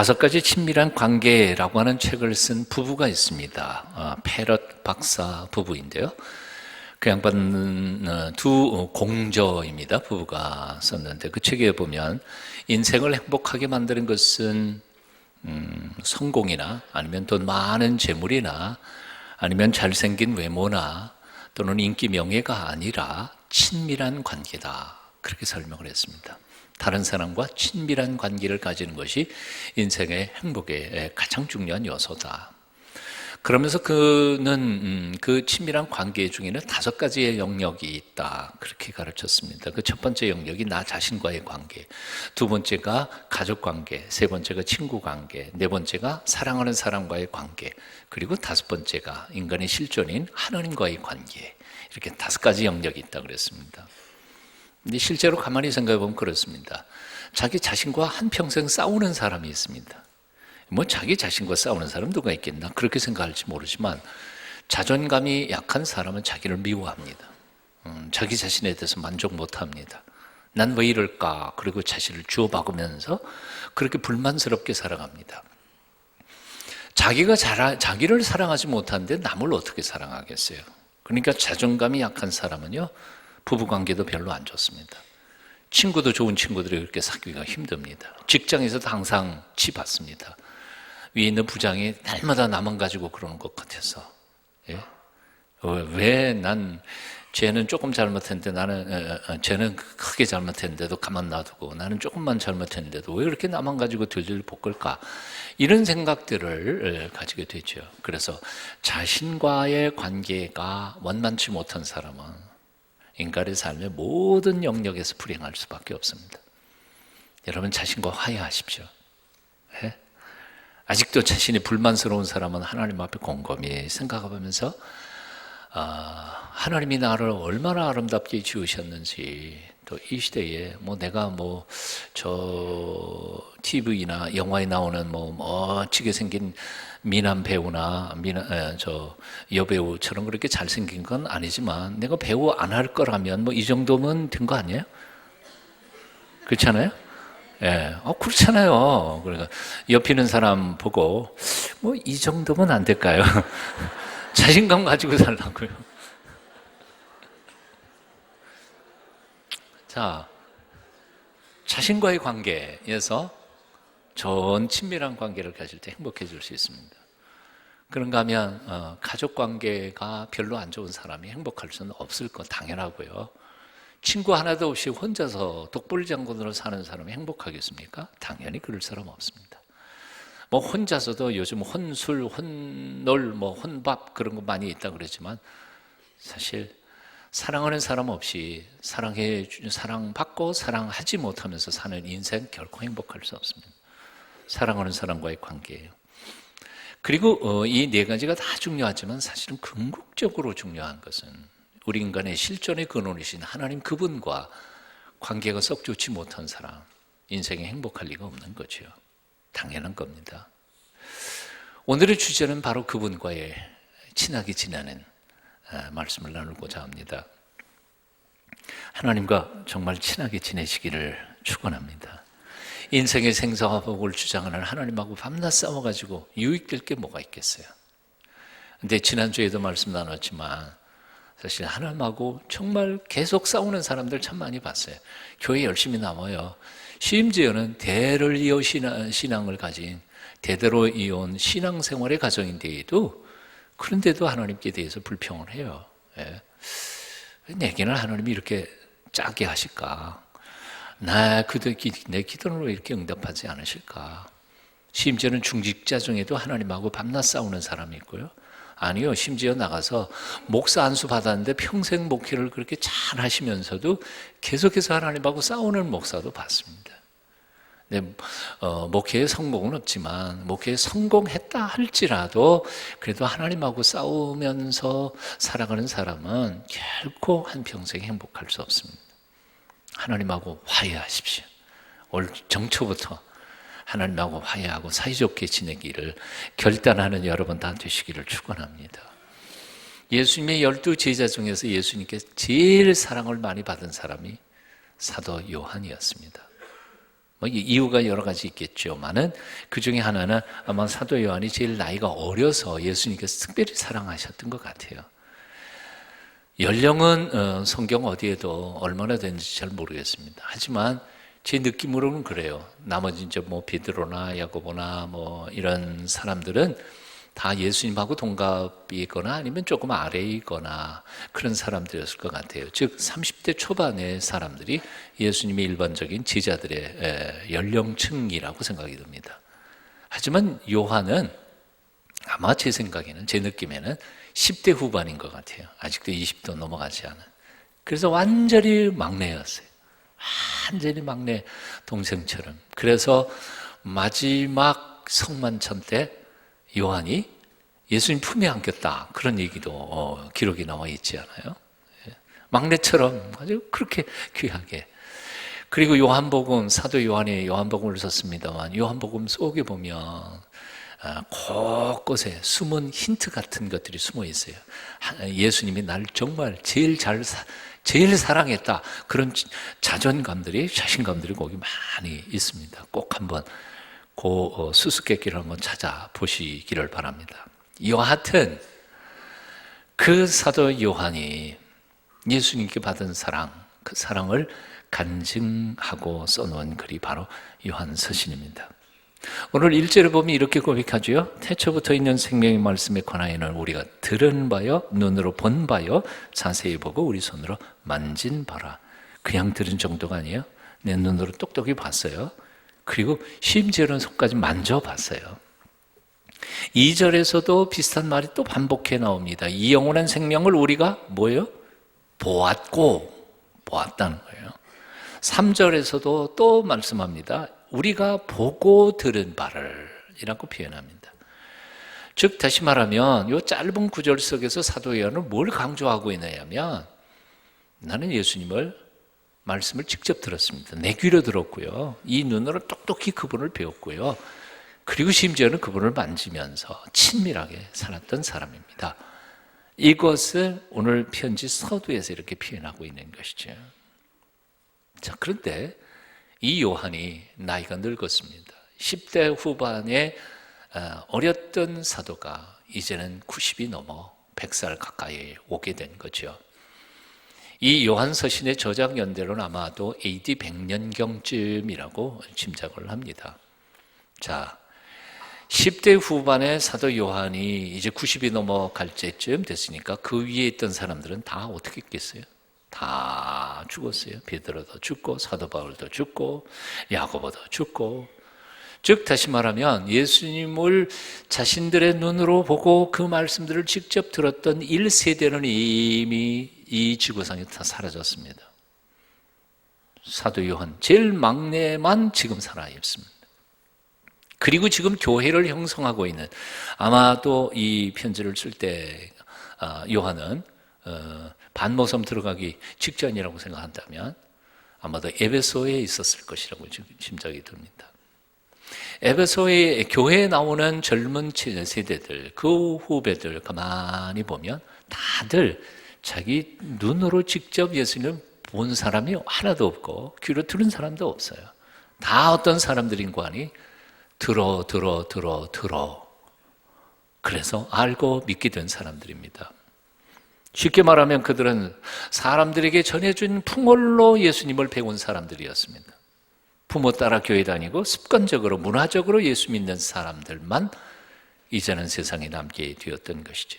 5가지 친밀한 관계라고 하는 책을 쓴 부부가 있습니다. 페럿 박사 부부인데요. 그 양반은 두 공저입니다. 부부가 썼는데 그 책에 보면 인생을 행복하게 만드는 것은 성공이나 아니면 돈 많은 재물이나 아니면 잘생긴 외모나 또는 인기 명예가 아니라 친밀한 관계다. 그렇게 설명을 했습니다. 다른 사람과 친밀한 관계를 가지는 것이 인생의 행복의 가장 중요한 요소다. 그러면서 그는 그 친밀한 관계 중에는 5가지의 영역이 있다. 그렇게 가르쳤습니다. 그 첫 번째 영역이 나 자신과의 관계, 두 번째가 가족 관계, 세 번째가 친구 관계, 네 번째가 사랑하는 사람과의 관계, 그리고 5번째가 인간의 실존인 하나님과의 관계. 이렇게 5가지 영역이 있다 그랬습니다. 근데 실제로 가만히 생각해 보면 그렇습니다. 자기 자신과 한평생 싸우는 사람이 있습니다. 뭐 자기 자신과 싸우는 사람 누가 있겠나 그렇게 생각할지 모르지만 자존감이 약한 사람은 자기를 미워합니다. 자기 자신에 대해서 만족 못합니다. 난 왜 이럴까? 그리고 자신을 주워박으면서 그렇게 불만스럽게 살아갑니다. 자기를 사랑하지 못하는데 남을 어떻게 사랑하겠어요? 그러니까 자존감이 약한 사람은요, 부부관계도 별로 안 좋습니다. 친구도 좋은 친구들이 그렇게 사귀기가 힘듭니다. 직장에서도 항상 치받습니다. 위에 있는 부장이 날마다 나만 가지고 그러는 것 같아서, 예? 왜 쟤는 조금 잘못했는데 쟤는 크게 잘못했는데도 가만 놔두고 나는 조금만 잘못했는데도 왜 이렇게 나만 가지고 들들 볶을까? 이런 생각들을 가지게 되죠. 그래서 자신과의 관계가 원만치 못한 사람은 인간의 삶의 모든 영역에서 불행할 수밖에 없습니다. 여러분 자신과 화해하십시오. 네? 아직도 자신이 불만스러운 사람은 하나님 앞에 곰곰이 생각해보면서 하나님이 나를 얼마나 아름답게 지으셨는지, 또 이 시대에 내가 저 TV나 영화에 나오는 멋지게 생긴 미남 배우나 저 여배우처럼 그렇게 잘생긴 건 아니지만 내가 배우 안 할 거라면 이 정도면 된 거 아니에요? 그렇잖아요? 예, 그렇잖아요. 그러니까 옆에 있는 사람 보고 이 정도면 안 될까요? 자신감 가지고 살라고요. 자, 자신과의 관계에서 좋은 친밀한 관계를 가질 때 행복해질 수 있습니다. 그런가 하면 가족 관계가 별로 안 좋은 사람이 행복할 수는 없을 거 당연하고요. 친구 하나도 없이 혼자서 독불장군으로 사는 사람이 행복하겠습니까? 당연히 그럴 사람 없습니다. 혼자서도 요즘 혼술, 혼놀, 혼밥 그런 거 많이 있다 그러지만 사실 사랑하는 사람 없이 사랑받고 사랑하지 못하면서 사는 인생 결코 행복할 수 없습니다. 사랑하는 사람과의 관계예요. 그리고 이 4가지가 다 중요하지만 사실은 궁극적으로 중요한 것은 우리 인간의 실존의 근원이신 하나님 그분과 관계가 썩 좋지 못한 사람, 인생에 행복할 리가 없는 거죠. 당연한 겁니다. 오늘의 주제는 바로 그분과의 친하게 지내는 말씀을 나누고자 합니다. 하나님과 정말 친하게 지내시기를 축원합니다. 인생의 생사와 복을 주장하는 하나님하고 밤낮 싸워가지고 유익될 게 뭐가 있겠어요? 근데 지난주에도 말씀 나눴지만 사실 하나님하고 정말 계속 싸우는 사람들 참 많이 봤어요. 교회 열심히 나와요. 심지어는 대를 이어 신앙을 가진 대대로 이어온 신앙생활의 가정인데도 그런데도 하나님께 대해서 불평을 해요. 예. 내게는 하나님이 이렇게 짜게 하실까? 내 기도는 왜 이렇게 응답하지 않으실까? 심지어는 중직자 중에도 하나님하고 밤낮 싸우는 사람이 있고요. 아니요, 심지어 나가서 목사 안수 받았는데 평생 목회를 그렇게 잘 하시면서도 계속해서 하나님하고 싸우는 목사도 봤습니다. 목회에 성공은 없지만 목회에 성공했다 할지라도 그래도 하나님하고 싸우면서 살아가는 사람은 결코 한평생 행복할 수 없습니다. 하나님하고 화해하십시오. 올 정초부터 하나님하고 화해하고 사이좋게 지내기를 결단하는 여러분 다 되시기를 축원합니다. 예수님의 12 제자 중에서 예수님께 제일 사랑을 많이 받은 사람이 사도 요한이었습니다. 뭐 이유가 여러 가지 있겠죠만은 그 중에 하나는 아마 사도 요한이 제일 나이가 어려서 예수님께서 특별히 사랑하셨던 것 같아요. 연령은 성경 어디에도 얼마나 되는지 잘 모르겠습니다. 하지만 제 느낌으로는 그래요. 나머지 이제 뭐 베드로나 야고보나 뭐 이런 사람들은 다 예수님하고 동갑이거나 아니면 조금 아래이거나 그런 사람들이었을 것 같아요. 즉 30대 초반의 사람들이 예수님의 일반적인 제자들의 연령층이라고 생각이 듭니다. 하지만 요한은 아마 제 생각에는, 제 느낌에는 10대 후반인 것 같아요. 아직도 20도 넘어가지 않은. 그래서 완전히 막내였어요. 완전히 막내 동생처럼. 그래서 마지막 성만찬 때 요한이 예수님 품에 안겼다, 그런 얘기도 기록이 나와 있지 않아요? 막내처럼 아주 그렇게 귀하게. 그리고 요한복음, 사도 요한이 요한복음을 썼습니다만 요한복음 속에 보면 곳곳에 숨은 힌트 같은 것들이 숨어 있어요. 예수님이 날 정말 제일 사랑했다, 그런 자신감들이 거기 많이 있습니다. 꼭 한번 그 수수께끼를 한번 찾아보시기를 바랍니다. 여하튼 그 사도 요한이 예수님께 받은 사랑, 그 사랑을 간증하고 써놓은 글이 바로 요한서신입니다. 오늘 1절을 보면 이렇게 고백하죠. 태초부터 있는 생명의 말씀에 관하여는 우리가 들은 바요, 눈으로 본 바요, 자세히 보고 우리 손으로 만진 바라. 그냥 들은 정도가 아니에요. 내 눈으로 똑똑히 봤어요. 그리고 심지어는 손까지 만져봤어요. 2절에서도 비슷한 말이 또 반복해 나옵니다. 이 영원한 생명을 우리가 뭐예요? 보았다는 거예요. 3절에서도 또 말씀합니다. 우리가 보고 들은 바를 이라고 표현합니다. 즉 다시 말하면 이 짧은 구절 속에서 사도 요한은 뭘 강조하고 있느냐면, 나는 예수님을 말씀을 직접 들었습니다. 내 귀로 들었고요. 이 눈으로 똑똑히 그분을 배웠고요. 그리고 심지어는 그분을 만지면서 친밀하게 살았던 사람입니다. 이것을 오늘 편지 서두에서 이렇게 표현하고 있는 것이죠. 자, 그런데 이 요한이 나이가 늙었습니다. 10대 후반에 어렸던 사도가 이제는 90이 넘어 100살 가까이 오게 된 거죠. 이 요한서신의 저작 연대로는 아마도 AD 100년경쯤이라고 짐작을 합니다. 자, 10대 후반의 사도 요한이 이제 90이 넘어갈 때쯤 됐으니까 그 위에 있던 사람들은 다 어떻게 했겠어요? 다 죽었어요. 베드로도 죽고 사도 바울도 죽고 야고보도 죽고. 즉 다시 말하면 예수님을 자신들의 눈으로 보고 그 말씀들을 직접 들었던 1세대는 이미 이 지구상에 다 사라졌습니다. 사도 요한 제일 막내만 지금 살아 있습니다. 그리고 지금 교회를 형성하고 있는, 아마도 이 편지를 쓸 때 요한은 반모섬 들어가기 직전이라고 생각한다면 아마도 에베소에 있었을 것이라고 짐작이 듭니다. 에베소의 교회에 나오는 젊은 세대들, 그 후배들 가만히 보면 다들 자기 눈으로 직접 예수님을 본 사람이 하나도 없고 귀로 들은 사람도 없어요. 다 어떤 사람들인가 하니 들어 그래서 알고 믿게 된 사람들입니다. 쉽게 말하면 그들은 사람들에게 전해준 풍월로 예수님을 배운 사람들이었습니다. 부모 따라 교회 다니고 습관적으로 문화적으로 예수 믿는 사람들만 이제는 세상에 남게 되었던 것이죠.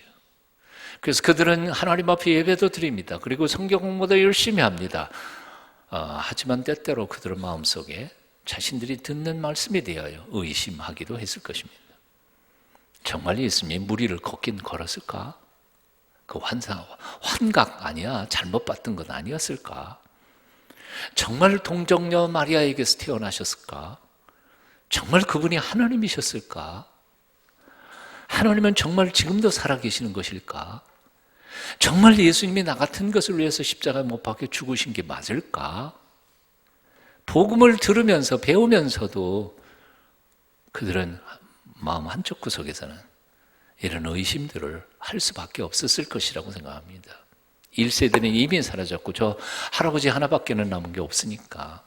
그래서 그들은 하나님 앞에 예배도 드립니다. 그리고 성경 공부도 열심히 합니다. 하지만 때때로 그들의 마음속에 자신들이 듣는 말씀에 대하여 의심하기도 했을 것입니다. 정말 예수님이 무리를 걷긴 걸었을까? 그 환각 아니야? 잘못 봤던 건 아니었을까? 정말 동정녀 마리아에게서 태어나셨을까? 정말 그분이 하나님이셨을까? 하나님은 정말 지금도 살아계시는 것일까? 정말 예수님이 나 같은 것을 위해서 십자가에 못 박혀 죽으신 게 맞을까? 복음을 들으면서 배우면서도 그들은 마음 한쪽 구석에서는 이런 의심들을 할 수밖에 없었을 것이라고 생각합니다. 1세대는 이미 사라졌고 저 할아버지 하나밖에는 남은 게 없으니까.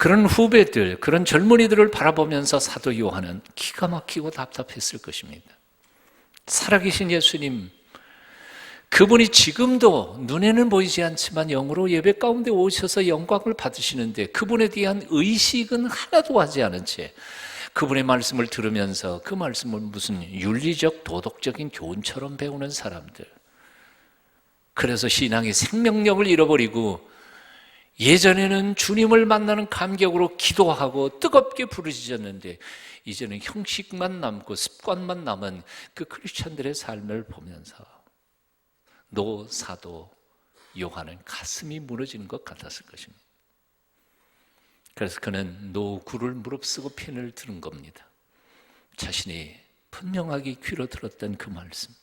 그런 후배들, 그런 젊은이들을 바라보면서 사도 요한은 기가 막히고 답답했을 것입니다. 살아계신 예수님, 그분이 지금도 눈에는 보이지 않지만 영으로 예배 가운데 오셔서 영광을 받으시는데 그분에 대한 의식은 하나도 하지 않은 채 그분의 말씀을 들으면서 그 말씀을 무슨 윤리적 도덕적인 교훈처럼 배우는 사람들, 그래서 신앙의 생명력을 잃어버리고 예전에는 주님을 만나는 감격으로 기도하고 뜨겁게 부르짖었는데 이제는 형식만 남고 습관만 남은 그 크리스천들의 삶을 보면서 사도 요한은 가슴이 무너지는 것 같았을 것입니다. 그래서 그는 굴을 무릅쓰고 펜을 들은 겁니다. 자신이 분명하게 귀로 들었던 그 말씀,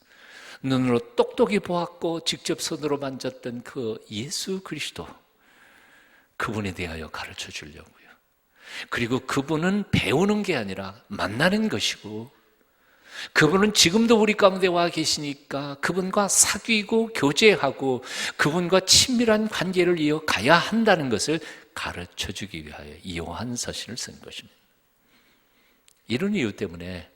눈으로 똑똑히 보았고 직접 손으로 만졌던 그 예수 그리스도, 그분에 대하여 가르쳐 주려고요. 그리고 그분은 배우는 게 아니라 만나는 것이고, 그분은 지금도 우리 가운데 와 계시니까 그분과 사귀고 교제하고 그분과 친밀한 관계를 이어가야 한다는 것을 가르쳐 주기 위하여 이 요한서신을 쓴 것입니다. 이런 이유 때문에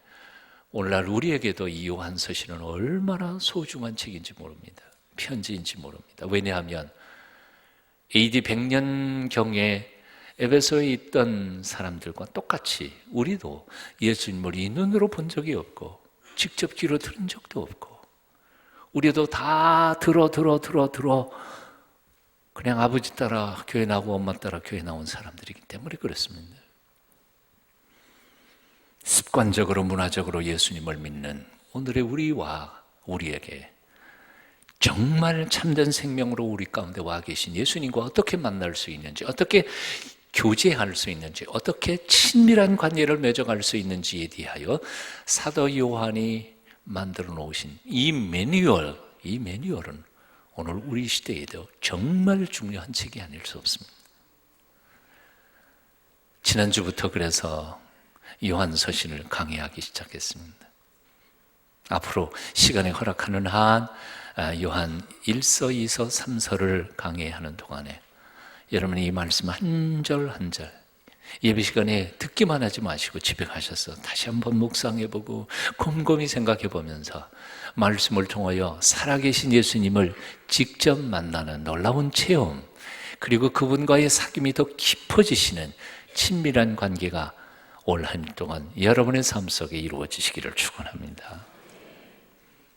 오늘날 우리에게도 이 요한서신은 얼마나 소중한 책인지 모릅니다. 편지인지 모릅니다. 왜냐하면 AD 100년경에 에베소에 있던 사람들과 똑같이 우리도 예수님을 이 눈으로 본 적이 없고 직접 귀로 들은 적도 없고, 우리도 다 들어 그냥 아버지 따라 교회 나오고 엄마 따라 교회 나온 사람들이기 때문에 그렇습니다. 습관적으로 문화적으로 예수님을 믿는 오늘의 우리와 우리에게 정말 참된 생명으로 우리 가운데 와 계신 예수님과 어떻게 만날 수 있는지, 어떻게 교제할 수 있는지, 어떻게 친밀한 관계를 맺어갈 수 있는지에 대하여 사도 요한이 만들어 놓으신 이 매뉴얼은 오늘 우리 시대에도 정말 중요한 책이 아닐 수 없습니다. 지난주부터 그래서 요한서신을 강의하기 시작했습니다. 앞으로 시간이 허락하는 한 요한 1서, 2서, 3서를 강의하는 동안에 여러분이 이 말씀 한 절 한 절 예배 시간에 듣기만 하지 마시고 집에 가셔서 다시 한번 묵상해보고 곰곰이 생각해보면서 말씀을 통하여 살아계신 예수님을 직접 만나는 놀라운 체험, 그리고 그분과의 사귐이 더 깊어지시는 친밀한 관계가 올 한 해 동안 여러분의 삶 속에 이루어지시기를 축원합니다.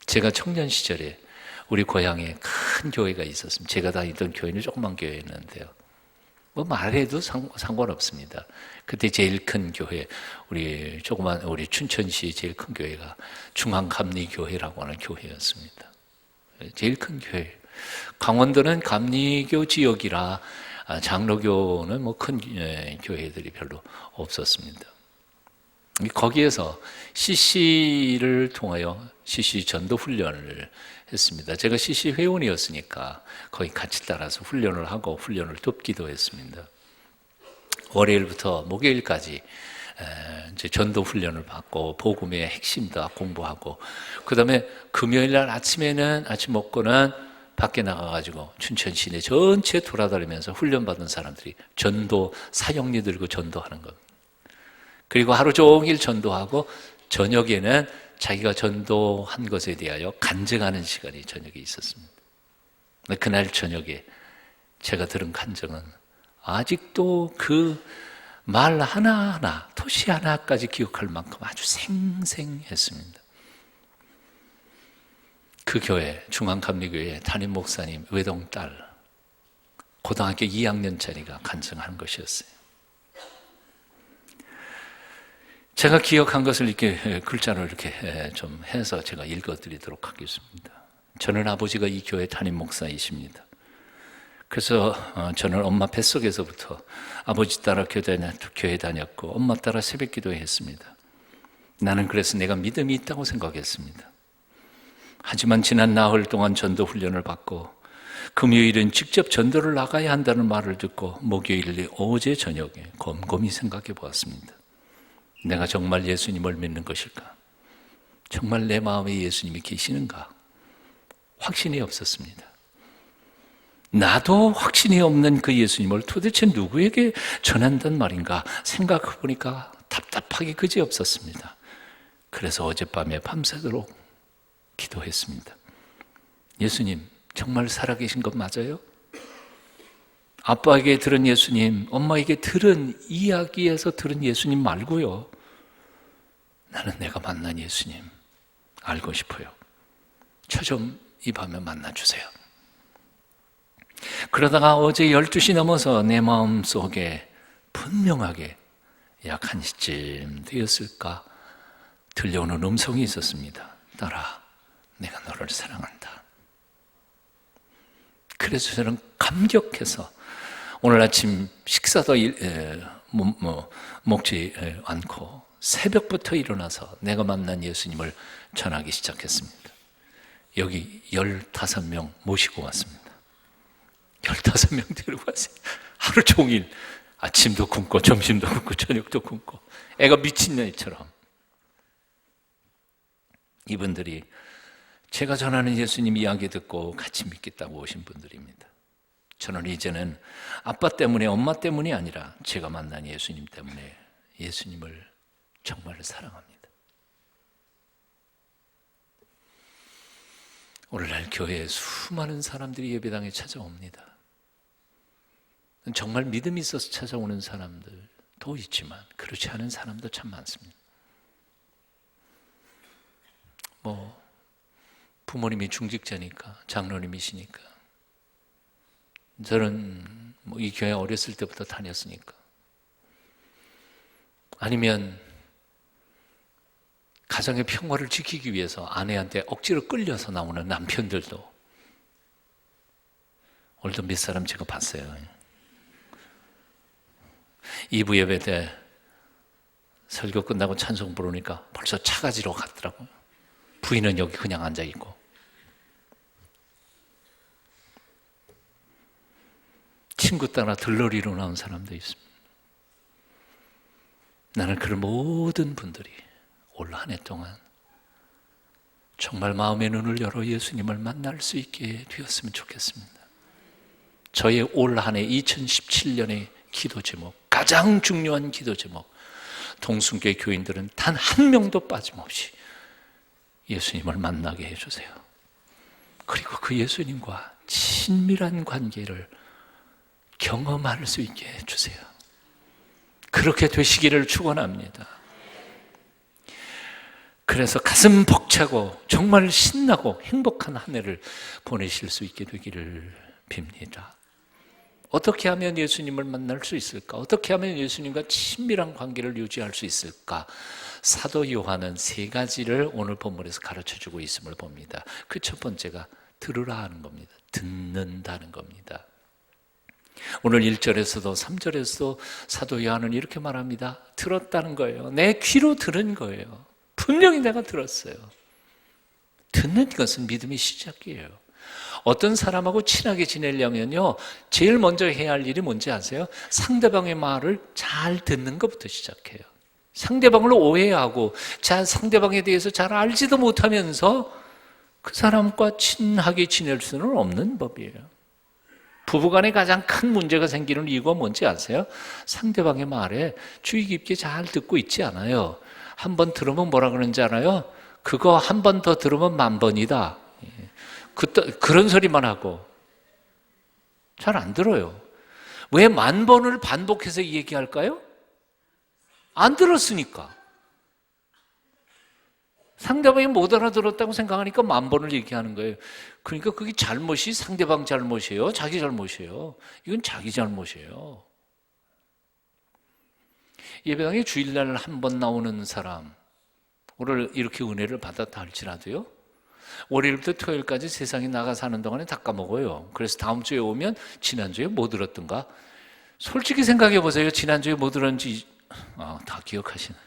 제가 청년 시절에 우리 고향에 큰 교회가 있었습니다. 제가 다니던 교회는 조그만 교회였는데요. 뭐 말해도 상관없습니다. 그때 제일 큰 교회, 우리 춘천시 제일 큰 교회가 중앙감리교회라고 하는 교회였습니다. 제일 큰 교회. 강원도는 감리교 지역이라 장로교는 뭐 큰 교회들이 별로 없었습니다. 거기에서 CC를 통하여 CC 전도 훈련을 했습니다. 제가 CC 회원이었으니까 거기 같이 따라서 훈련을 하고 훈련을 돕기도 했습니다. 월요일부터 목요일까지 이제 전도 훈련을 받고 복음의 핵심 다 공부하고, 그 다음에 금요일 날 아침에는 아침 먹고는 밖에 나가가지고 춘천 시내 전체 돌아다니면서 훈련받은 사람들이 전도 사역리 들고 전도하는 겁니다. 그리고 하루 종일 전도하고 저녁에는 자기가 전도한 것에 대하여 간증하는 시간이 저녁에 있었습니다. 그날 저녁에 제가 들은 간증은 아직도 그 말 하나하나, 토시 하나까지 기억할 만큼 아주 생생했습니다. 그 교회, 중앙감리교회 담임 목사님 외동딸, 고등학교 2학년짜리가 간증한 것이었어요. 제가 기억한 것을 이렇게 글자로 이렇게 좀 해서 제가 읽어드리도록 하겠습니다. 저는 아버지가 이 교회 담임 목사이십니다. 그래서 저는 엄마 뱃속에서부터 아버지 따라 교회 다녔고 엄마 따라 새벽 기도했습니다. 나는 그래서 내가 믿음이 있다고 생각했습니다. 하지만 지난 나흘 동안 전도 훈련을 받고 금요일은 직접 전도를 나가야 한다는 말을 듣고 목요일 어제 저녁에 곰곰이 생각해 보았습니다. 내가 정말 예수님을 믿는 것일까? 정말 내 마음에 예수님이 계시는가? 확신이 없었습니다. 나도 확신이 없는 그 예수님을 도대체 누구에게 전한단 말인가 생각해 보니까 답답하기 그지없었습니다. 그래서 어젯밤에 밤새도록 기도했습니다. 예수님, 정말 살아계신 것 맞아요? 아빠에게 들은 예수님, 엄마에게 들은 이야기에서 들은 예수님 말고요. 나는 내가 만난 예수님 알고 싶어요. 저 좀 이 밤에 만나주세요. 그러다가 어제 12시 넘어서 내 마음속에 분명하게 약 1시쯤 되었을까 들려오는 음성이 있었습니다. 딸아, 내가 너를 사랑한다. 그래서 저는 감격해서 오늘 아침 식사도 먹지 않고 새벽부터 일어나서 내가 만난 예수님을 전하기 시작했습니다. 여기 15명 모시고 왔습니다. 15명 데리고 왔어요. 하루 종일 아침도 굶고 점심도 굶고 저녁도 굶고 애가 미친년처럼. 이분들이 제가 전하는 예수님 이야기 듣고 같이 믿겠다고 오신 분들입니다. 저는 이제는 아빠 때문에 엄마 때문이 아니라 제가 만난 예수님 때문에 예수님을 정말 사랑합니다. 오늘날 교회에 수많은 사람들이 예배당에 찾아옵니다. 정말 믿음이 있어서 찾아오는 사람들도 있지만 그렇지 않은 사람도 참 많습니다. 부모님이 중직자니까, 장로님이시니까, 저는 이 교회 어렸을 때부터 다녔으니까, 아니면 가정의 평화를 지키기 위해서 아내한테 억지로 끌려서 나오는 남편들도 오늘도 몇 사람 제가 봤어요. 2부 예배 때 설교 끝나고 찬송 부르니까 벌써 차 가지러 갔더라고요. 부인은 여기 그냥 앉아있고. 친구 따라 들러리로 나온 사람도 있습니다. 나는 그런 모든 분들이 올 한 해 동안 정말 마음의 눈을 열어 예수님을 만날 수 있게 되었으면 좋겠습니다. 저의 올 한 해 2017년의 기도 제목, 가장 중요한 기도 제목, 동순교회 교인들은 단 한 명도 빠짐없이 예수님을 만나게 해주세요. 그리고 그 예수님과 친밀한 관계를 경험할 수 있게 해주세요. 그렇게 되시기를 축원합니다. 그래서 가슴 벅차고 정말 신나고 행복한 한 해를 보내실 수 있게 되기를 빕니다. 어떻게 하면 예수님을 만날 수 있을까? 어떻게 하면 예수님과 친밀한 관계를 유지할 수 있을까? 사도 요한은 3가지를 오늘 본문에서 가르쳐주고 있음을 봅니다. 그 첫 번째가 들으라 하는 겁니다. 듣는다는 겁니다. 오늘 1절에서도 3절에서도 사도 요한은 이렇게 말합니다. 들었다는 거예요. 내 귀로 들은 거예요. 분명히 내가 들었어요. 듣는 것은 믿음의 시작이에요. 어떤 사람하고 친하게 지내려면요, 제일 먼저 해야 할 일이 뭔지 아세요? 상대방의 말을 잘 듣는 것부터 시작해요. 상대방을 오해하고 상대방에 대해서 잘 알지도 못하면서 그 사람과 친하게 지낼 수는 없는 법이에요. 부부간에 가장 큰 문제가 생기는 이유가 뭔지 아세요? 상대방의 말에 주의 깊게 잘 듣고 있지 않아요. 한 번 들으면 뭐라 그러는지 알아요? 그거 한 번 더 들으면 10,000번이다. 그런 소리만 하고 잘 안 들어요. 왜 10,000번을 반복해서 얘기할까요? 안 들었으니까. 상대방이 못 알아들었다고 생각하니까 10,000번을 얘기하는 거예요. 그러니까 그게 잘못이 상대방 잘못이에요? 자기 잘못이에요? 이건 자기 잘못이에요. 예배당에 주일날 한 번 나오는 사람, 오늘 이렇게 은혜를 받았다 할지라도요, 월요일부터 토요일까지 세상에 나가 사는 동안에 다 까먹어요. 그래서 다음 주에 오면 지난주에 뭐 들었던가? 솔직히 생각해 보세요. 지난주에 뭐 들었는지 다 기억하시네.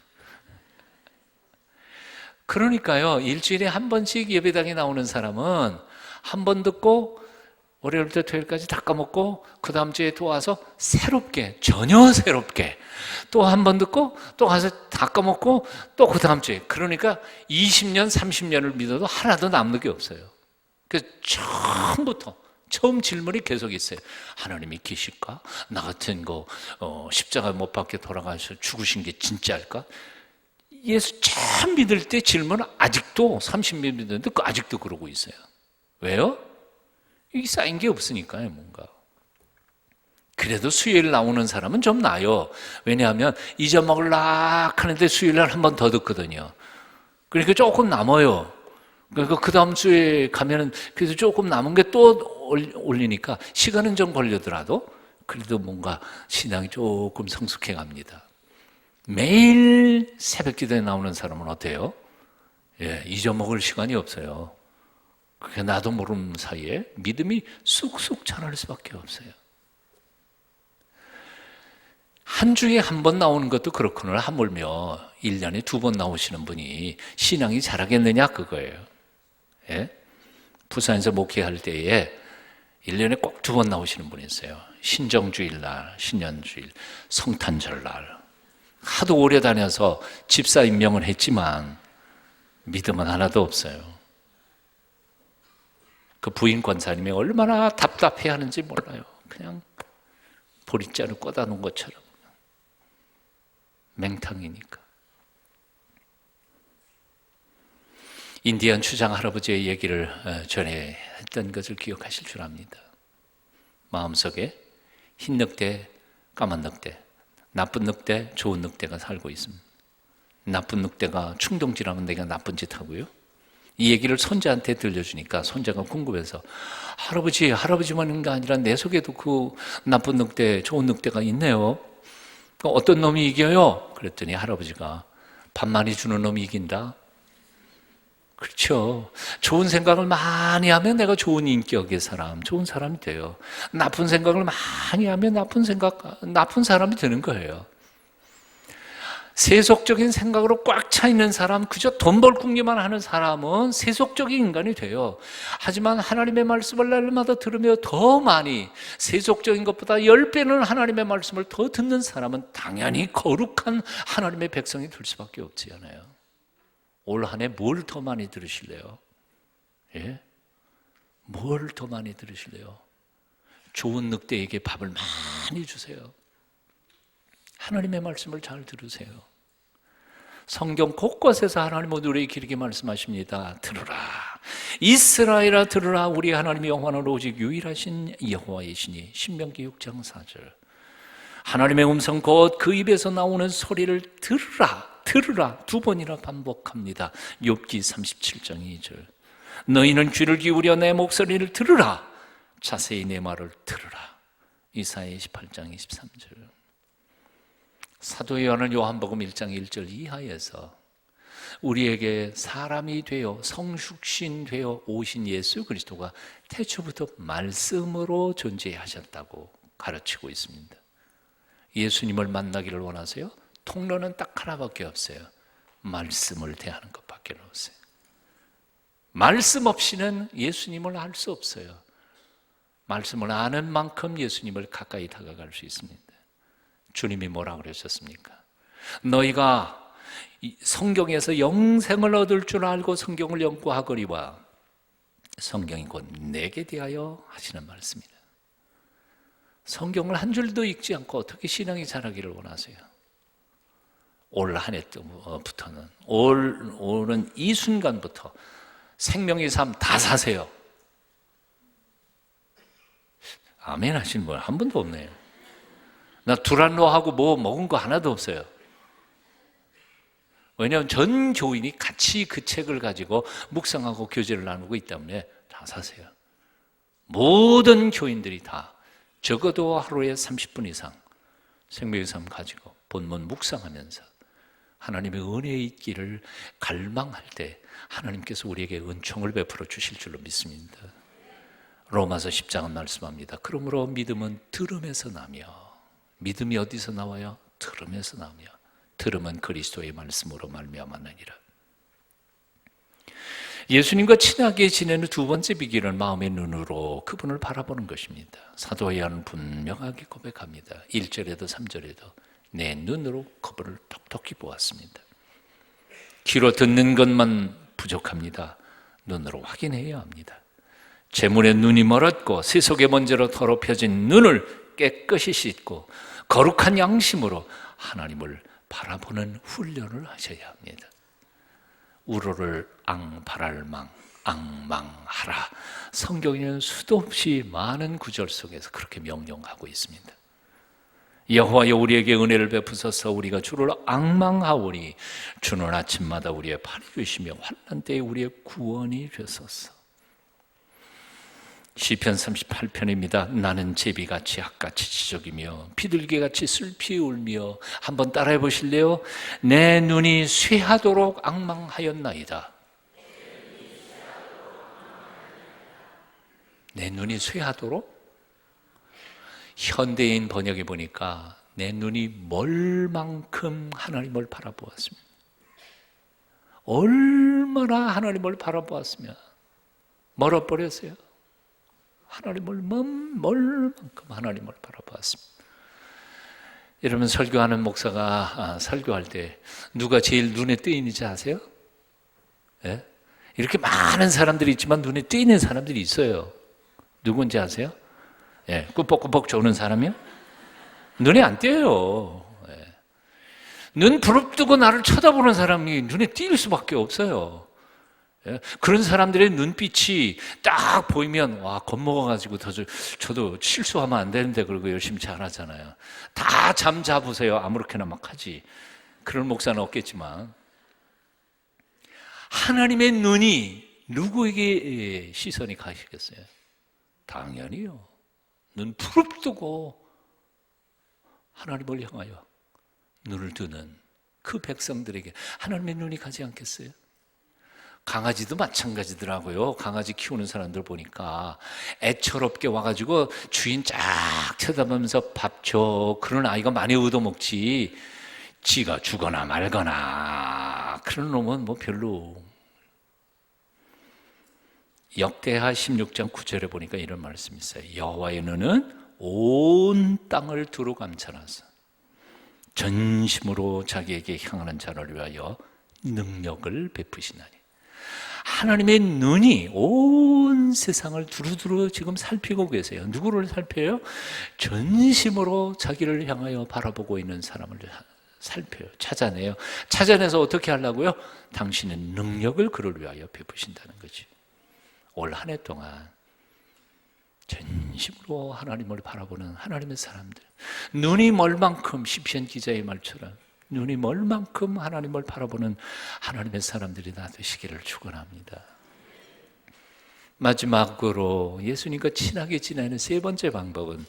그러니까요, 일주일에 한 번씩 예배당에 나오는 사람은 한 번 듣고 월요일부터 토요일까지 다 까먹고 그 다음 주에 또 와서 새롭게, 전혀 새롭게 또 한 번 듣고 또 가서 다 까먹고 또 그 다음 주에, 그러니까 20년, 30년을 믿어도 하나도 남는 게 없어요. 그래서 처음부터 처음 질문이 계속 있어요. 하나님이 계실까? 나 같은 거 십자가 못 박혀 돌아가셔 죽으신 게 진짜일까? 예수 참 믿을 때 질문은 아직도 30년 믿었는데 아직도 그러고 있어요. 왜요? 이게 쌓인 게 없으니까요, 뭔가. 그래도 수요일 나오는 사람은 좀 나아요. 왜냐하면 잊어먹으려고 하는데 수요일날 한 번 더 듣거든요. 그러니까 조금 남아요. 그러니까 그 다음 주에 가면은 그래서 조금 남은 게 또 올리니까 시간은 좀 걸리더라도 그래도 뭔가 신앙이 조금 성숙해 갑니다. 매일 새벽 기도에 나오는 사람은 어때요? 예, 잊어먹을 시간이 없어요. 그게 나도 모르는 사이에 믿음이 쑥쑥 자랄 수밖에 없어요. 한 주에 한 번 나오는 것도 그렇구나. 하물며 1년에 2번 나오시는 분이 신앙이 자라겠느냐 그거예요. 예? 부산에서 목회할 때에 1년에 꼭 2번 나오시는 분이 있어요. 신정주일날, 신년주일, 성탄절날. 하도 오래 다녀서 집사 임명을 했지만 믿음은 하나도 없어요. 그 부인 권사님이 얼마나 답답해하는지 몰라요. 그냥 보리자루 꽂아 놓은 것처럼 맹탕이니까. 인디안 추장 할아버지의 얘기를 전에 했던 것을 기억하실 줄 압니다. 마음속에 흰 늑대, 까만 늑대, 나쁜 늑대, 좋은 늑대가 살고 있습니다. 나쁜 늑대가 충동질하면 내가 나쁜 짓 하고요. 이 얘기를 손자한테 들려주니까 손자가 궁금해서 할아버지만 있는 게 아니라 내 속에도 그 나쁜 늑대, 좋은 늑대가 있네요. 어떤 놈이 이겨요? 그랬더니 할아버지가 밥 많이 주는 놈이 이긴다. 그렇죠. 좋은 생각을 많이 하면 내가 좋은 인격의 사람, 좋은 사람이 돼요. 나쁜 생각을 많이 하면 나쁜 사람이 되는 거예요. 세속적인 생각으로 꽉 차 있는 사람, 그저 돈 벌 궁리만 하는 사람은 세속적인 인간이 돼요. 하지만 하나님의 말씀을 날마다 들으며 더 많이 세속적인 것보다 10배는 하나님의 말씀을 더 듣는 사람은 당연히 거룩한 하나님의 백성이 될 수밖에 없지 않아요. 올 한 해 뭘 더 많이 들으실래요? 예? 뭘 더 많이 들으실래요? 좋은 늑대에게 밥을 많이 주세요. 하나님의 말씀을 잘 들으세요. 성경 곳곳에서 하나님은 우리에게 길게 말씀하십니다. 들으라. 이스라엘아 들으라. 우리 하나님 여호와는 오직 유일하신 여호와이시니. 신명기 6장 4절. 하나님의 음성 곧 그 입에서 나오는 소리를 들으라. 들으라. 2번이나 반복합니다. 욥기 37장 2절. 너희는 귀를 기울여 내 목소리를 들으라. 자세히 내 말을 들으라. 이사야 28장 23절. 사도 요한은 요한복음 1장 1절 이하에서 우리에게 사람이 되어 성육신 되어 오신 예수 그리스도가 태초부터 말씀으로 존재하셨다고 가르치고 있습니다. 예수님을 만나기를 원하세요? 통로는 딱 하나밖에 없어요. 말씀을 대하는 것밖에 없어요. 말씀 없이는 예수님을 알 수 없어요. 말씀을 아는 만큼 예수님을 가까이 다가갈 수 있습니다. 주님이 뭐라 그러셨습니까? 너희가 성경에서 영생을 얻을 줄 알고 성경을 연구하거니와 성경이 곧 내게 대하여 하시는 말씀이다. 성경을 한 줄도 읽지 않고 어떻게 신앙이 자라기를 원하세요? 올 한 해부터는 올은 이 순간부터 생명의 삶 다 사세요. 아멘 하시는 분 한 분도 없네요. 나 두란노하고 뭐 먹은 거 하나도 없어요. 왜냐하면 전 교인이 같이 그 책을 가지고 묵상하고 교제를 나누고 있기 때문에 다 사세요. 모든 교인들이 다 적어도 하루에 30분 이상 생명의 삶 가지고 본문 묵상하면서 하나님의 은혜의 있기를 갈망할 때 하나님께서 우리에게 은총을 베풀어 주실 줄로 믿습니다. 로마서 10장은 말씀합니다. 그러므로 믿음은 들음에서 나며, 믿음이 어디서 나와요? 들음에서 나며, 들음은 그리스도의 말씀으로 말미암았느니라. 예수님과 친하게 지내는 두 번째 비결은 마음의 눈으로 그분을 바라보는 것입니다. 사도 요한은 분명하게 고백합니다. 1절에도 3절에도 내 눈으로 그분을 톡톡히 보았습니다. 귀로 듣는 것만 부족합니다. 눈으로 확인해야 합니다. 재물에 눈이 멀었고 세속의 먼지로 더럽혀진 눈을 깨끗이 씻고 거룩한 양심으로 하나님을 바라보는 훈련을 하셔야 합니다. 우로를 앙바랄망 앙망하라. 성경에는 수도 없이 많은 구절 속에서 그렇게 명령하고 있습니다. 여호와여 우리에게 은혜를 베푸소서. 우리가 주를 앙망하오니 주는 아침마다 우리의 팔이 되시며 환난 때에 우리의 구원이 되소서. 시편 38편입니다. 나는 제비같이 악같이 지적이며 비둘기같이 슬피 울며. 한번 따라해 보실래요? 내 눈이 쇠하도록 앙망하였나이다. 내 눈이 쇠하도록? 현대인 번역에 보니까 내 눈이 멀 만큼 하나님을 바라보았습니다. 얼마나 하나님을 바라보았으면 멀어버렸어요. 하나님을 멀 만큼 하나님을 바라보았습니다. 여러분, 설교하는 목사가 설교할 때 누가 제일 눈에 띄는지 아세요? 예? 이렇게 많은 사람들이 있지만 눈에 띄는 사람들이 있어요. 누군지 아세요? 예, 꾸벅꾸벅 조는 사람이요? 눈에 안 띄어요. 예. 눈 부릅뜨고 나를 쳐다보는 사람이 눈에 띌 수밖에 없어요. 예? 그런 사람들의 눈빛이 딱 보이면 와, 겁먹어가지고 저도 실수하면 안 되는데 그러고 열심히 잘하잖아요. 다 잠 잡으세요. 아무렇게나 막 하지. 그런 목사는 없겠지만 하나님의 눈이 누구에게 시선이 가시겠어요? 당연히요. 눈 부릅뜨고 하나님을 향하여 눈을 두는 그 백성들에게 하나님의 눈이 가지 않겠어요? 강아지도 마찬가지더라고요. 강아지 키우는 사람들 보니까 애처롭게 와가지고 주인 쫙 쳐다보면서 밥 줘. 그런 아이가 많이 얻어먹지. 지가 죽거나 말거나 그런 놈은 뭐 별로. 역대하 16장 9절에 보니까 이런 말씀이 있어요. 여호와의 눈은 온 땅을 두루 감찰하사 전심으로 자기에게 향하는 자를 위하여 능력을 베푸시나니. 하나님의 눈이 온 세상을 두루두루 지금 살피고 계세요. 누구를 살펴요? 전심으로 자기를 향하여 바라보고 있는 사람을 살펴요. 찾아내요. 찾아내서 어떻게 하려고요? 당신의 능력을 그를 위하여 베푸신다는 거지. 올 한 해 동안 전심으로 하나님을 바라보는 하나님의 사람들, 눈이 멀 만큼 시편 기자의 말처럼 눈이 멀 만큼 하나님을 바라보는 하나님의 사람들이 다 되시기를 축원합니다. 마지막으로 예수님과 친하게 지내는 세 번째 방법은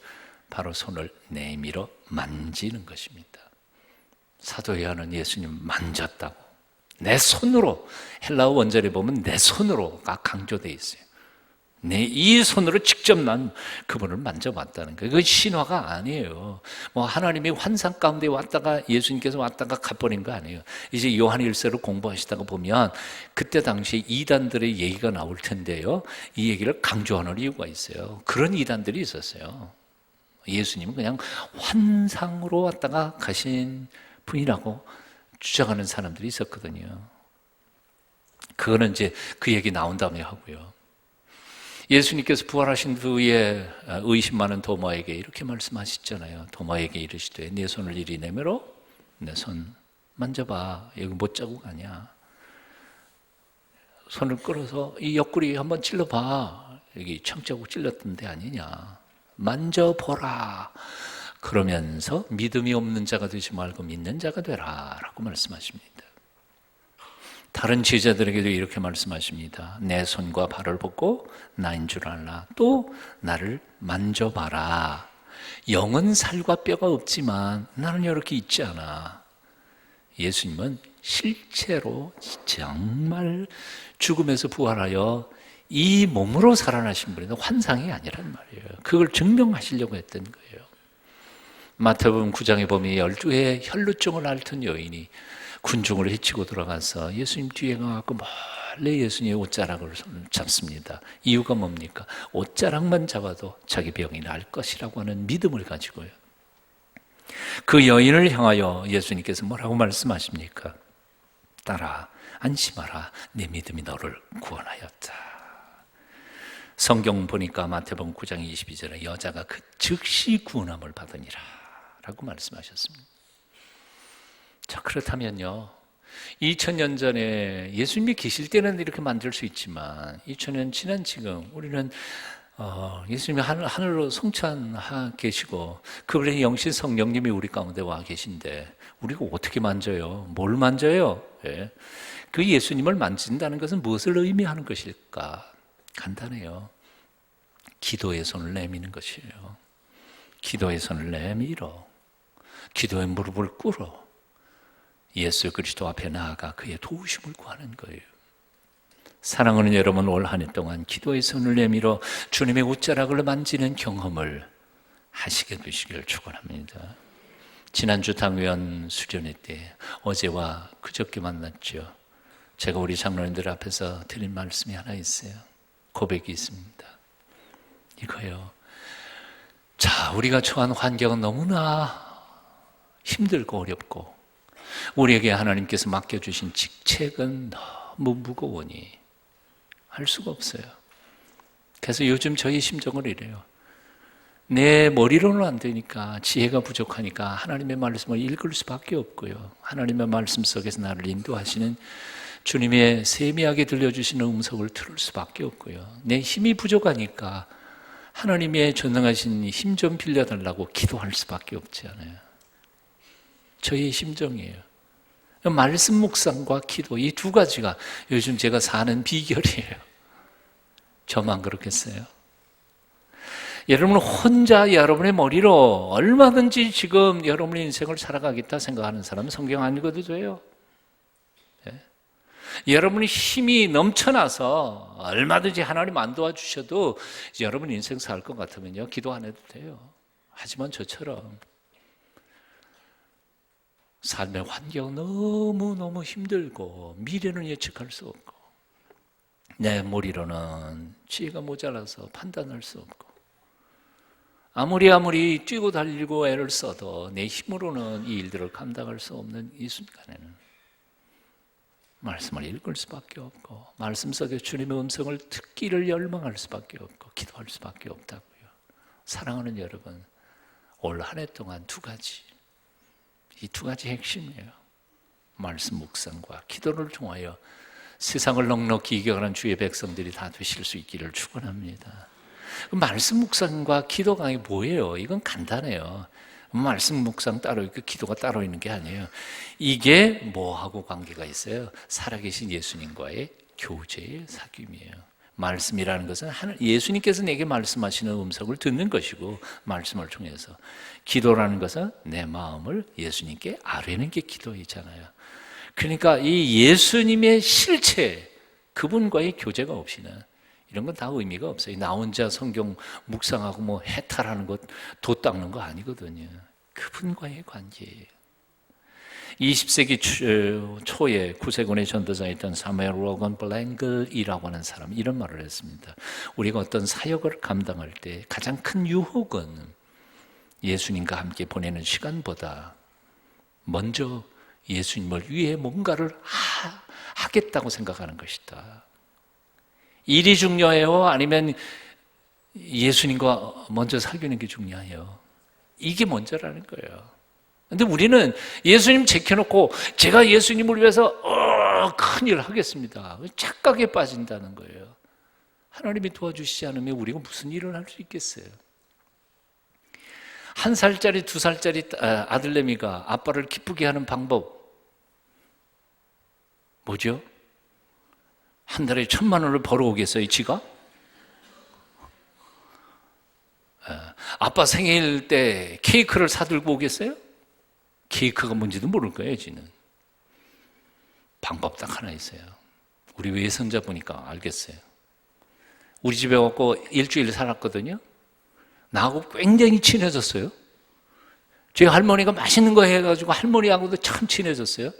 바로 손을 내밀어 만지는 것입니다. 사도 요한은 예수님 만졌다고, 내 손으로, 헬라어 원절에 보면 내 손으로가 강조되어 있어요. 내 이 손으로 직접 난 그분을 만져봤다는 거예요. 그건 신화가 아니에요. 뭐 하나님이 환상 가운데 왔다가 예수님께서 왔다가 가버린 거 아니에요. 이제 요한 1서를 공부하시다가 보면 그때 당시에 이단들의 얘기가 나올 텐데요, 이 얘기를 강조하는 이유가 있어요. 그런 이단들이 있었어요. 예수님은 그냥 환상으로 왔다가 가신 분이라고 주장하는 사람들이 있었거든요. 그거는 이제 그 얘기 나온 다음에 하고요. 예수님께서 부활하신 후에 의심 많은 도마에게 이렇게 말씀하셨잖아요. 도마에게 이르시되 네 손을 이리 내밀어 내 손 만져봐. 여기 못 자국 아니야. 손을 끌어서 이 옆구리 한번 찔러봐. 여기 청자국 찔렀던 데 아니냐. 만져보라. 그러면서 믿음이 없는 자가 되지 말고 믿는 자가 되라 라고 말씀하십니다. 다른 제자들에게도 이렇게 말씀하십니다. 내 손과 발을 벗고 나인 줄 알라. 또 나를 만져봐라. 영은 살과 뼈가 없지만 나는 이렇게 있지 않아. 예수님은 실제로 정말 죽음에서 부활하여 이 몸으로 살아나신 분인데 환상이 아니란 말이에요. 그걸 증명하시려고 했던 거예요. 마태복음 9장에 보면 12의 혈루증을 앓던 여인이 군중을 해치고 들어가서 예수님 뒤에 가서 멀리 예수님의 옷자락을 잡습니다. 이유가 뭡니까? 옷자락만 잡아도 자기 병이 날 것이라고 하는 믿음을 가지고요. 그 여인을 향하여 예수님께서 뭐라고 말씀하십니까? 딸아, 안심하라. 내 믿음이 너를 구원하였다. 성경 보니까 마태복음 9장 22절에 여자가 그 즉시 구원함을 받으니라 라고 말씀하셨습니다. 자, 그렇다면요, 2000년 전에 예수님이 계실 때는 이렇게 만들 수 있지만 2000년 지난 지금 우리는 예수님이 하늘로 승천하 계시고 그분의 영신 성령님이 우리 가운데 와 계신데 우리가 어떻게 만져요? 뭘 만져요? 예. 그 예수님을 만진다는 것은 무엇을 의미하는 것일까? 간단해요. 기도의 손을 내미는 것이에요. 기도의 손을 내밀어 기도의 무릎을 꿇어 예수 그리스도 앞에 나아가 그의 도우심을 구하는 거예요. 사랑하는 여러분, 올 한 해 동안 기도의 손을 내밀어 주님의 옷자락을 만지는 경험을 하시게 되시길 축원합니다. 지난주 당회원 수련회 때 어제와 그저께 만났죠. 제가 우리 장로님들 앞에서 드린 말씀이 하나 있어요. 고백이 있습니다. 이거요. 자, 우리가 처한 환경은 너무나 힘들고 어렵고 우리에게 하나님께서 맡겨주신 직책은 너무 무거우니 할 수가 없어요. 그래서 요즘 저희 심정을 이래요. 내 머리로는 안 되니까, 지혜가 부족하니까 하나님의 말씀을 읽을 수밖에 없고요. 하나님의 말씀 속에서 나를 인도하시는 주님의 세미하게 들려주시는 음성을 들을 수밖에 없고요. 내 힘이 부족하니까 하나님의 전능하신 힘 좀 빌려달라고 기도할 수밖에 없지 않아요. 저희 심정이에요. 말씀 묵상과 기도, 이 두 가지가 요즘 제가 사는 비결이에요. 저만 그렇겠어요? 여러분 혼자 여러분의 머리로 얼마든지 지금 여러분의 인생을 살아가겠다 생각하는 사람은 성경 안 읽어도 돼요. 네? 여러분이 힘이 넘쳐나서 얼마든지 하나님 안 도와주셔도 여러분 인생 살 것 같으면요, 기도 안 해도 돼요. 하지만 저처럼 삶의 환경 너무너무 힘들고 미래는 예측할 수 없고 내 머리로는 지혜가 모자라서 판단할 수 없고 아무리 뛰고 달리고 애를 써도 내 힘으로는 이 일들을 감당할 수 없는 이 순간에는 말씀을 읽을 수밖에 없고 말씀 속에 주님의 음성을 듣기를 열망할 수밖에 없고 기도할 수밖에 없다고요. 사랑하는 여러분, 올 한 해 동안 두 가지, 이 두 가지 핵심이에요. 말씀 묵상과 기도를 통하여 세상을 넉넉히 이겨가는 주의 백성들이 다 되실 수 있기를 축원합니다. 말씀 묵상과 기도 강이 뭐예요? 이건 간단해요. 말씀 묵상 따로 있고 기도가 따로 있는 게 아니에요. 이게 뭐하고 관계가 있어요? 살아계신 예수님과의 교제의 사귐이에요. 말씀이라는 것은 예수님께서 내게 말씀하시는 음성을 듣는 것이고 말씀을 통해서, 기도라는 것은 내 마음을 예수님께 아뢰는 게 기도이잖아요. 그러니까 이 예수님의 실체, 그분과의 교제가 없이는 이런 건 다 의미가 없어요. 나 혼자 성경 묵상하고 뭐 해탈하는 것, 도 닦는 거 아니거든요. 그분과의 관계예요. 20세기 초에 구세군의 전도자였던 사무엘 로건 블랭글이라고 하는 사람이 이런 말을 했습니다. 우리가 어떤 사역을 감당할 때 가장 큰 유혹은 예수님과 함께 보내는 시간보다 먼저 예수님을 위해 뭔가를 하겠다고 생각하는 것이다. 일이 중요해요? 아니면 예수님과 먼저 사귀는 게 중요해요? 이게 먼저라는 거예요. 근데 우리는 예수님 제껴놓고 제가 예수님을 위해서 큰일 하겠습니다. 착각에 빠진다는 거예요. 하나님이 도와주시지 않으면 우리가 무슨 일을 할 수 있겠어요? 1살짜리, 2살짜리 아들내미가 아빠를 기쁘게 하는 방법 뭐죠? 한 달에 1,000만 원을 벌어오겠어요, 지가? 아빠 생일 때 케이크를 사들고 오겠어요? 케이크가 뭔지도 모를 거예요, 지는. 방법 딱 하나 있어요. 우리 외손자 보니까 알겠어요. 우리 집에 왔고 일주일 살았거든요. 나하고 굉장히 친해졌어요. 저희 할머니가 맛있는 거 해가지고 할머니하고도 참 친해졌어요.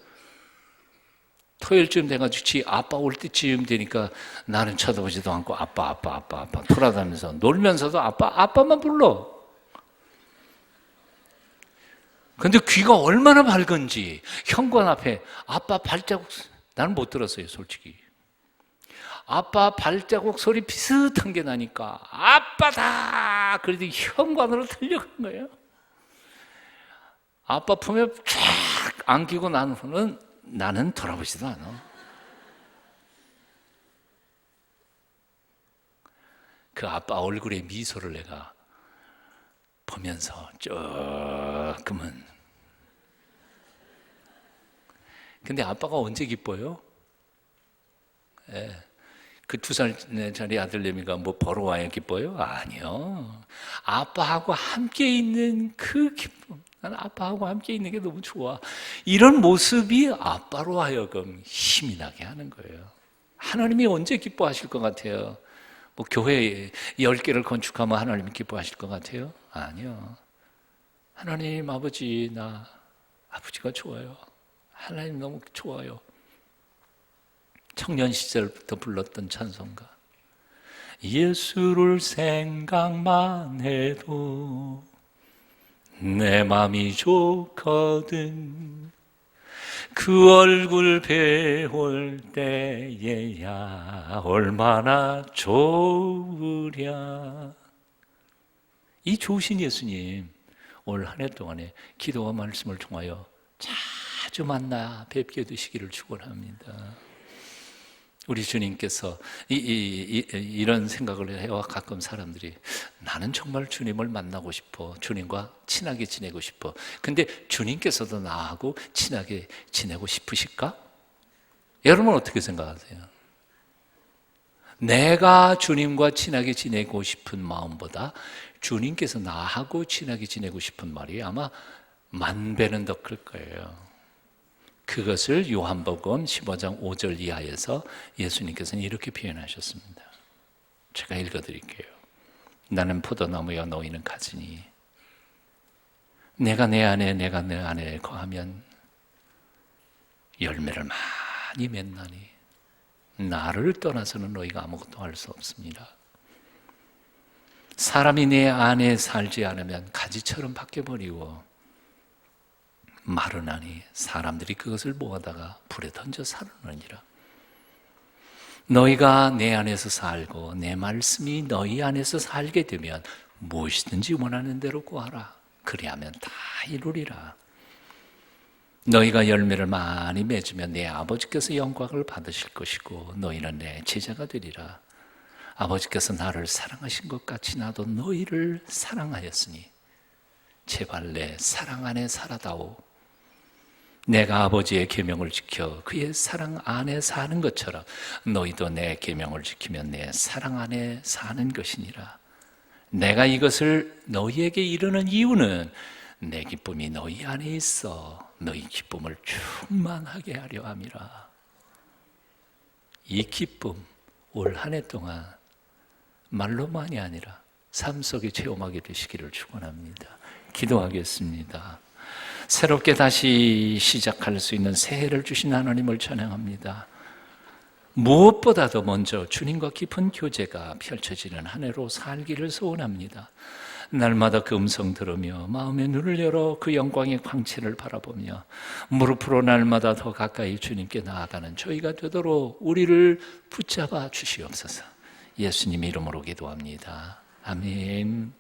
토요일쯤 돼가지고 지 아빠 올 때쯤 되니까 나는 쳐다보지도 않고 아빠 돌아다니면서 놀면서도 아빠만 불러. 근데 귀가 얼마나 밝은지 현관 앞에 아빠 발자국, 나는 못 들었어요, 솔직히. 아빠 발자국 소리 비슷한 게 나니까 아빠다! 그래도 현관으로 달려간 거예요. 아빠 품에 쫙 안기고 난 후는 나는 돌아보지도 않아. 그 아빠 얼굴에 미소를 내가 보면서 조금은. 근데 아빠가 언제 기뻐요? 예. 그 2살짜리 아들내미가 뭐 보러 와야 기뻐요? 아니요. 아빠하고 함께 있는 그 기쁨. 나는 아빠하고 함께 있는 게 너무 좋아. 이런 모습이 아빠로 하여금 힘이 나게 하는 거예요. 하나님이 언제 기뻐하실 것 같아요? 뭐 교회 10개를 건축하면 하나님이 기뻐하실 것 같아요? 아니요. 하나님 아버지, 나 아버지가 좋아요. 하나님 너무 좋아요. 청년 시절부터 불렀던 찬송가, 예수를 생각만 해도 내 맘이 좋거든. 그 얼굴 배울 때에야 얼마나 좋으랴. 이 좋으신 예수님, 올 한 해 동안에 기도와 말씀을 통하여 자주 만나 뵙게 되시기를 축원합니다. 우리 주님께서 이런 생각을 해와 가끔 사람들이, 나는 정말 주님을 만나고 싶어, 주님과 친하게 지내고 싶어. 근데 주님께서도 나하고 친하게 지내고 싶으실까? 여러분 어떻게 생각하세요? 내가 주님과 친하게 지내고 싶은 마음보다 주님께서 나하고 친하게 지내고 싶은 말이 아마 10,000배는 더 클 거예요. 그것을 요한복음 15장 5절 이하에서 예수님께서는 이렇게 표현하셨습니다. 제가 읽어드릴게요. 나는 포도나무여 너희는 가지니 내가 내 안에 내가 내 안에 거하면 열매를 많이 맺나니 나를 떠나서는 너희가 아무것도 할 수 없습니다. 사람이 내 안에 살지 않으면 가지처럼 바뀌어버리고 마르나니 사람들이 그것을 모아다가 불에 던져 사르느니라. 너희가 내 안에서 살고 내 말씀이 너희 안에서 살게 되면 무엇이든지 원하는 대로 구하라. 그리하면 다 이루리라. 너희가 열매를 많이 맺으면 내 아버지께서 영광을 받으실 것이고 너희는 내 제자가 되리라. 아버지께서 나를 사랑하신 것 같이 나도 너희를 사랑하였으니 제발 내 사랑 안에 살아다오. 내가 아버지의 계명을 지켜 그의 사랑 안에 사는 것처럼 너희도 내 계명을 지키면 내 사랑 안에 사는 것이니라. 내가 이것을 너희에게 이르는 이유는 내 기쁨이 너희 안에 있어 너희 기쁨을 충만하게 하려 함이라. 이 기쁨 올 한 해 동안 말로만이 아니라 삶 속에 체험하게 되시기를 축원합니다. 기도하겠습니다. 새롭게 다시 시작할 수 있는 새해를 주신 하나님을 찬양합니다. 무엇보다도 먼저 주님과 깊은 교제가 펼쳐지는 한 해로 살기를 소원합니다. 날마다 그 음성 들으며 마음의 눈을 열어 그 영광의 광채를 바라보며 무릎으로 날마다 더 가까이 주님께 나아가는 저희가 되도록 우리를 붙잡아 주시옵소서. 예수님 이름으로 기도합니다. 아멘.